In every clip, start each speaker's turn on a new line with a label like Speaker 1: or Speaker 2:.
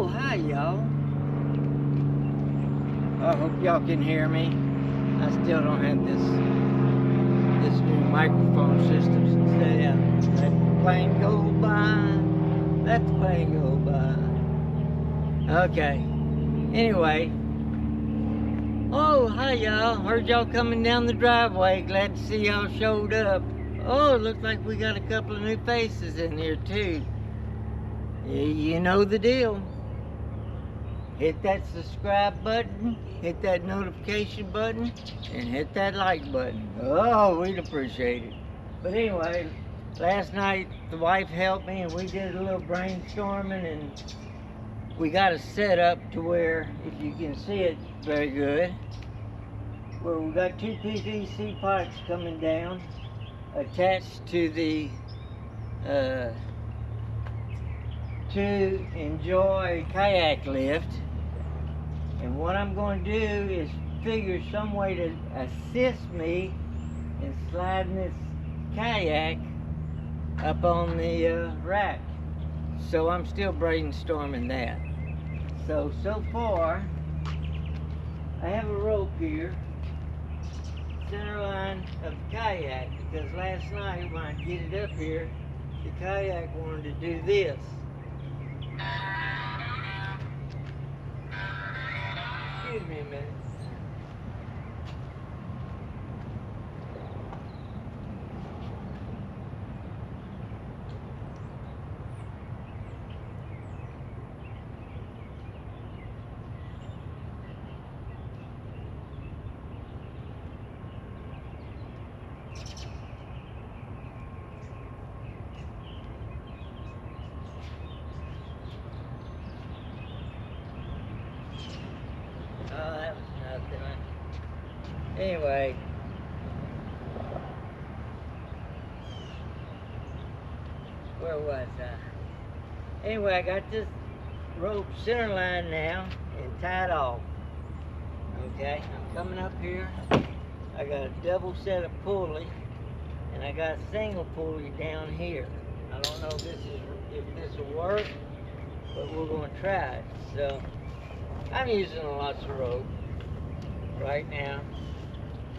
Speaker 1: Oh, hi, y'all. I hope y'all can hear me. I still don't have this new microphone system. Let the plane go by. Let the plane go by. Okay. Anyway. Oh, hi, y'all. Heard y'all coming down the driveway. Glad to see y'all showed up. Oh, it looks like we got a couple of new faces in here, too. You know the deal. Hit that subscribe button, hit that notification button, and hit that like button. Oh, we'd appreciate it. But anyway, last night the wife helped me and we did a little brainstorming, and we got it set up to where, if you can see it very good, where we got two PVC pipes coming down attached to the tooenjoy kayak lift. And what I'm going to do is figure some way to assist me in sliding this kayak up on the rack. So I'm still brainstorming that. So far, I have a rope here, center line of the kayak, because last night when I get it up here, the kayak wanted to do this. Excuse me a minute. Oh, that was nothing. Anyway. Where was I? Anyway, I got this rope center line now and tied off. Okay, I'm coming up here. I got a double set of pulley and I got a single pulley down here. I don't know if this will work, but we're going to try it. So I'm using lots of rope right now,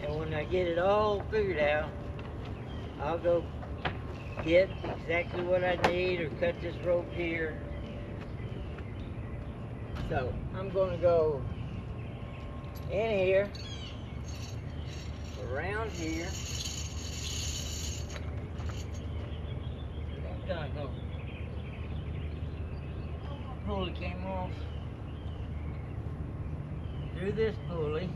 Speaker 1: and when I get it all figured out, I'll go get exactly what I need or cut this rope here. So I'm going to go in here, around here. I'm gonna go. Pulley came off. Through this pulley.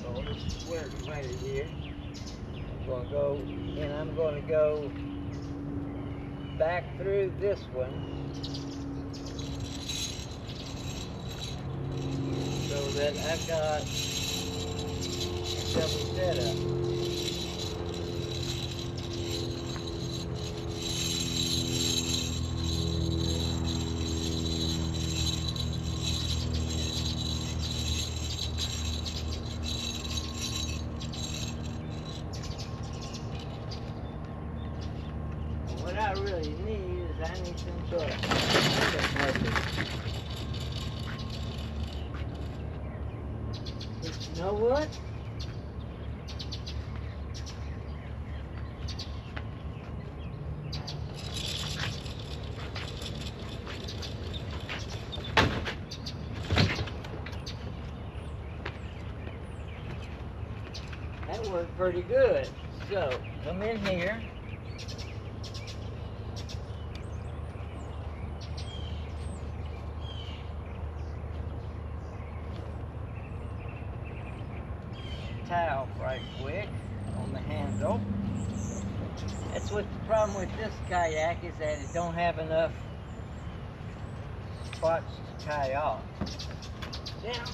Speaker 1: So this is where it's right here. I'm going to go back through this one so that I've got a double setup. What I really need is I need some sort of contact method. You know what? That worked pretty good. So come in here. Tie off right quick on the handle. That's what the problem with this kayak is, that it don't have enough spots to tie off. Now,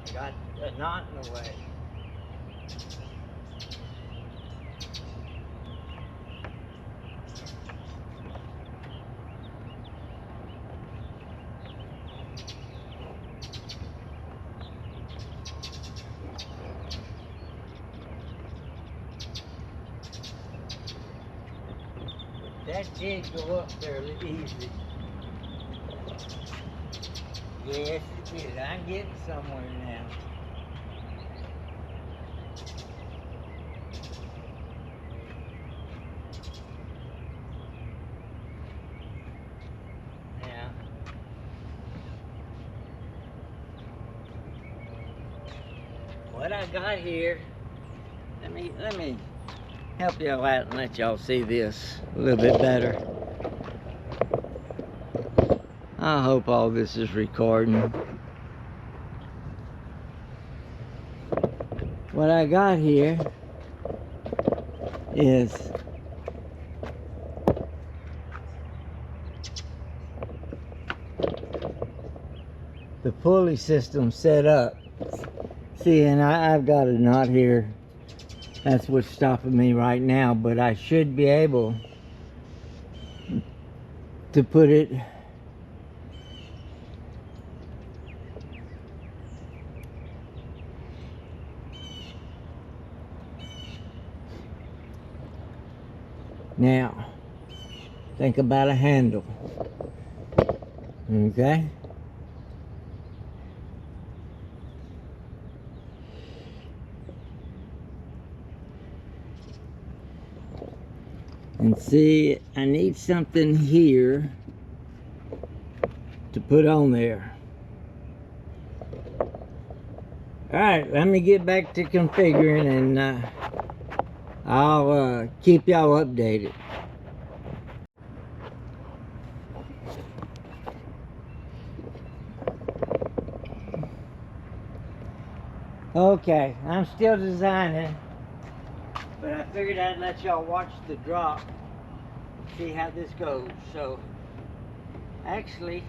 Speaker 1: I got a knot in the way. That did go up fairly easy. Yes, it did. I'm getting somewhere now. Now, what I got here, let me help y'all out and let y'all see this a little bit better. I hope all this is recording. What I got here is the pulley system set up. See, and I've got a knot here. That's what's stopping me right now, but I should be able to put it now. Think about a handle. Okay? And see, I need something here to put on there. Alright, let me get back to configuring and I'll keep y'all updated. Okay, I'm still designing, but I figured I'd let y'all watch the drop, see how this goes. So, actually,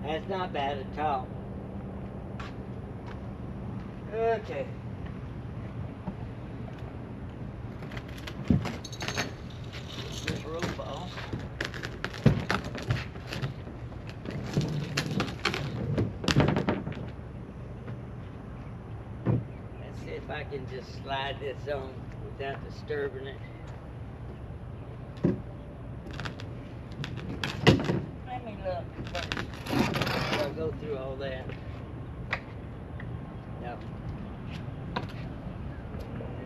Speaker 1: that's not bad at all. Okay. This rope off. Let's see if I can just slide this on without disturbing it. Let me look first. I'll go through all that. No.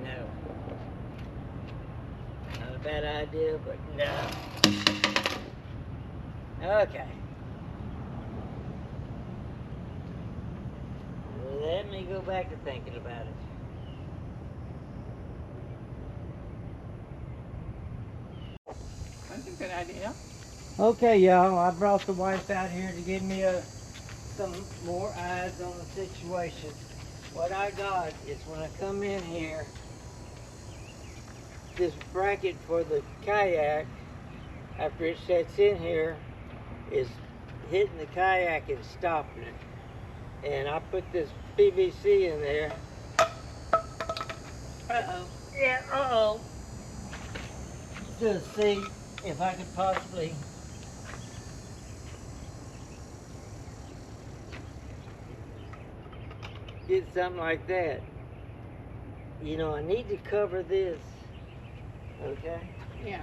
Speaker 1: No. Not a bad idea, but no. Okay. Let me go back to thinking about it.
Speaker 2: That's a good idea.
Speaker 1: Okay, y'all, I brought the wife out here to give me some more eyes on the situation. What I got is when I come in here, this bracket for the kayak, after it sets in here, is hitting the kayak and stopping it. And I put this PVC in there. Uh-oh. Yeah, uh-oh. Just see if I could possibly get something like that. You know, I need to cover this. Okay?
Speaker 2: Yeah.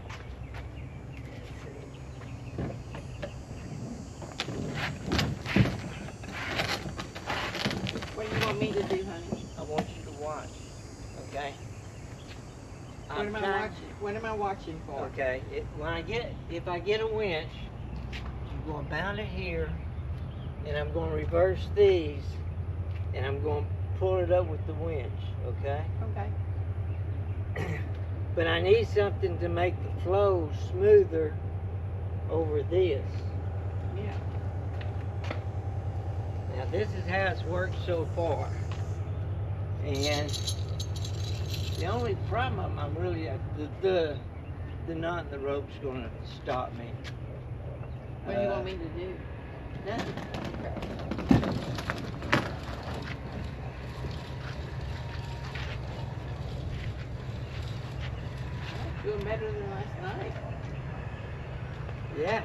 Speaker 2: What do you want me to do, honey?
Speaker 1: I want you to watch. Okay?
Speaker 2: What am I watching? What am I watching for?
Speaker 1: Okay. If I get a winch, I'm going to bound it here, and I'm going to reverse these, and I'm going to pull it up with the winch. Okay?
Speaker 2: Okay.
Speaker 1: But I need something to make the flow smoother over this.
Speaker 2: Yeah.
Speaker 1: Now this is how it's worked so far. And the only problem I'm really the knot in the rope's gonna stop me.
Speaker 2: What do you want me to do?
Speaker 1: Nothing.
Speaker 2: Doing better than last night.
Speaker 1: Yeah.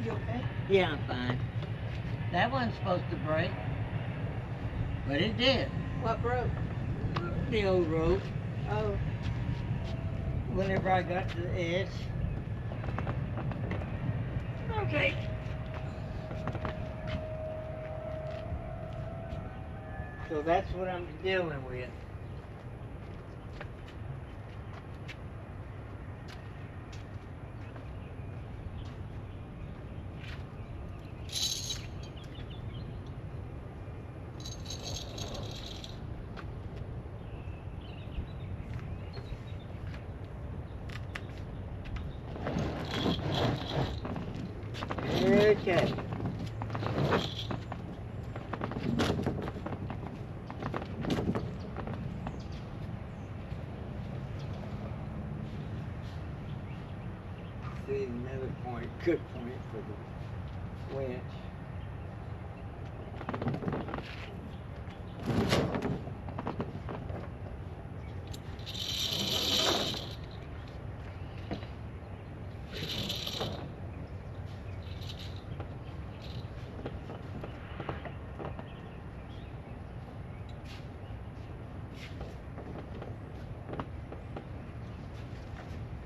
Speaker 2: You okay?
Speaker 1: Yeah, I'm fine. That wasn't supposed to break, but it did.
Speaker 2: What broke?
Speaker 1: The old rope.
Speaker 2: Oh.
Speaker 1: Whenever I got to the edge. Okay. So that's what I'm dealing with. Okay. See another point, good point for the winch.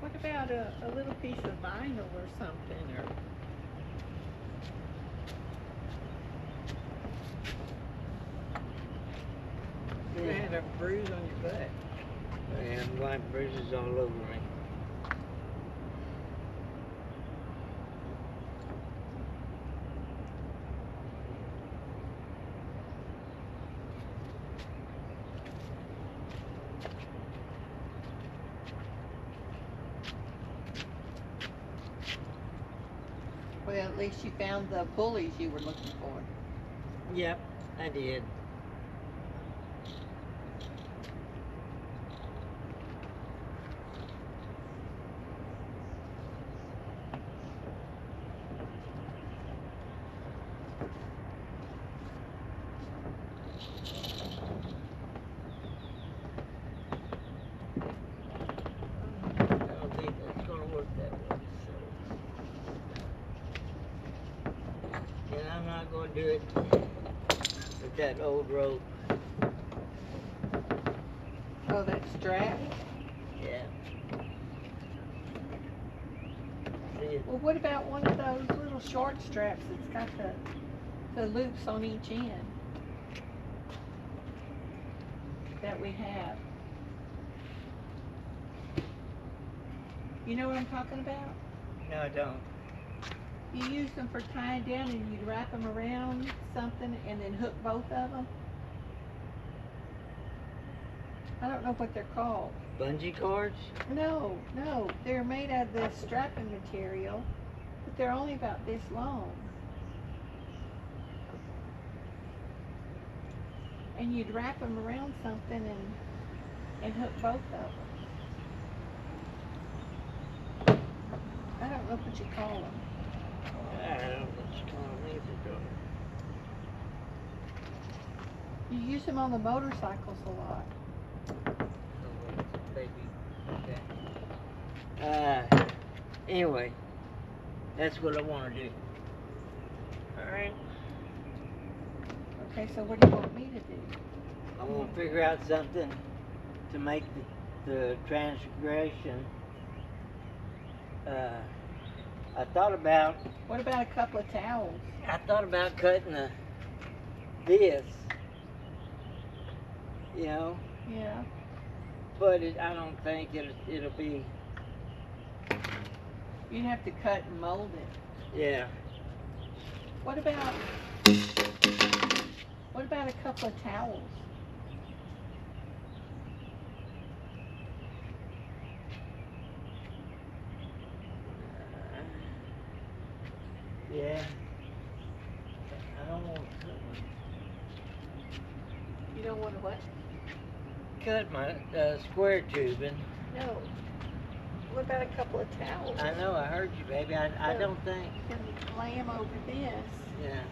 Speaker 2: What about a little piece of vinyl or something? Or you had a bruise on your butt.
Speaker 1: And white bruises all over me.
Speaker 2: Well, at least you found the pulleys you were looking for.
Speaker 1: Yep, I did. I don't think that's gonna work that way, so. And I'm not gonna do it with that old rope.
Speaker 2: Oh, that strap?
Speaker 1: Yeah. See it?
Speaker 2: Well, what about one of those little short straps that's got the loops on each end that we have? You know what I'm talking about?
Speaker 1: No, I don't.
Speaker 2: You use them for tying down and you'd wrap them around something and then hook both of them. I don't know what they're called.
Speaker 1: Bungee cords?
Speaker 2: No, they're made out of this strapping material, but they're only about this long. And you'd wrap them around something and hook both of them. I don't know what you call them.
Speaker 1: I don't know what you call them either, though.
Speaker 2: You use them on the motorcycles a lot.
Speaker 1: Okay. Anyway, that's what I want to do. Alright.
Speaker 2: Okay, so what do you want me to do?
Speaker 1: I want to figure out something to make the transgression. I thought about...
Speaker 2: What about a couple of towels?
Speaker 1: I thought about cutting this, you know,
Speaker 2: Yeah.
Speaker 1: but I don't think it'll be
Speaker 2: You'd have to cut and mold it.
Speaker 1: Yeah.
Speaker 2: What about a couple of towels?
Speaker 1: Yeah. I don't want to cut
Speaker 2: You don't want to what?
Speaker 1: my square tubing.
Speaker 2: No. What about a couple of towels?
Speaker 1: I know, I heard you, baby. I don't think.
Speaker 2: You can lay them over this.
Speaker 1: Yeah.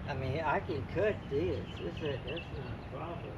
Speaker 1: I mean, I can cut this. That's not a problem.